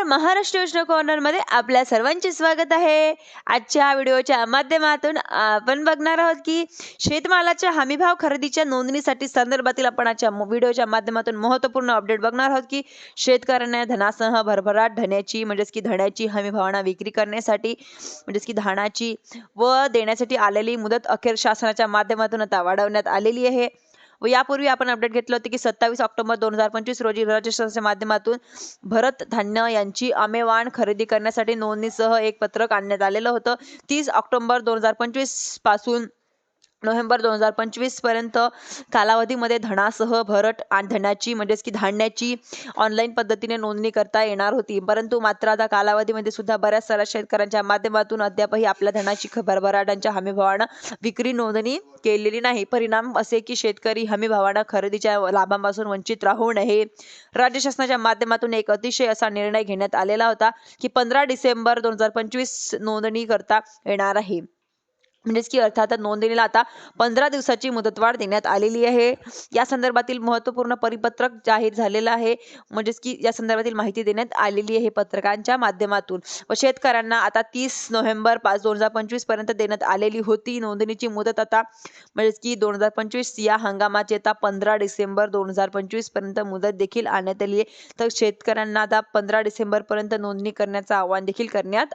महाराष्ट्र योजना कॉर्नरमध्ये आपल्या सर्वांचे स्वागत आहे. आजच्या व्हिडिओच्या माध्यमातून आपण बघणार आहोत की शेतमालाच्या हमीभाव खरेदीच्या नोंदणीसाठी संदर्भातील आपण आजच्या व्हिडिओच्या माध्यमातून महत्त्वपूर्ण अपडेट बघणार आहोत की शेतकऱ्यांना धनासह भरभराट धन्याची म्हणजेच की धन्याची हमीभावांना विक्री करण्यासाठी म्हणजेच की धानाची व देण्यासाठी आलेली मुदत अखेर शासनाच्या माध्यमातून आता वाढवण्यात आलेली आहे. व यापूर्वी आपण अपडेट घेतलं होतं की 27 ऑक्टोबर 2025 रोजी राज्य शासनाच्या माध्यमातून भरत धान्य यांची आमेवान खरेदी करण्यासाठी नोंदणीसह एक पत्रक आणण्यात आलेलं होतं. 30 ऑक्टोबर 2025 पासून नोव्हेंबर 2025 पर्यंत कालावधीमध्ये धनासह भरट आणि धनाची म्हणजेच की धान्याची ऑनलाईन पद्धतीने नोंदणी करता येणार होती. परंतु मात्र आता कालावधीमध्ये सुद्धा बऱ्याच साऱ्या शेतकऱ्यांच्या माध्यमातून अद्यापही आपल्या धनाची भरभराटांच्या हमीभावानं विक्री नोंदणी केलेली नाही. परिणाम असे की शेतकरी हमीभावानं खरेदीच्या लाभांपासून वंचित राहू नये. राज्य शासनाच्या माध्यमातून एक अतिशय असा निर्णय घेण्यात आलेला होता की 15 डिसेंबर 2025 नोंदणी करता येणार आहे. म्हणजेच की अर्थात नोंदणीला आता 15 दिवसाची मुदतवाढ देण्यात आलेली आहे. या संदर्भातील महत्त्वपूर्ण परिपत्रक जाहीर झालेलं आहे. म्हणजेच की या संदर्भातील माहिती देण्यात आलेली आहे पत्रकांच्या माध्यमातून. व शेतकऱ्यांना आता 30 नोव्हेंबर 2025 पर्यंत देण्यात आलेली होती नोंदणीची मुदत. आता म्हणजेच की 2025 या हंगामाची आता 15 डिसेंबर 2025 पर्यंत मुदत देखील आणण्यात आली आहे. तर शेतकऱ्यांना आता 15 डिसेंबर पर्यंत नोंदणी करण्याचं आवाहन देखील करण्यात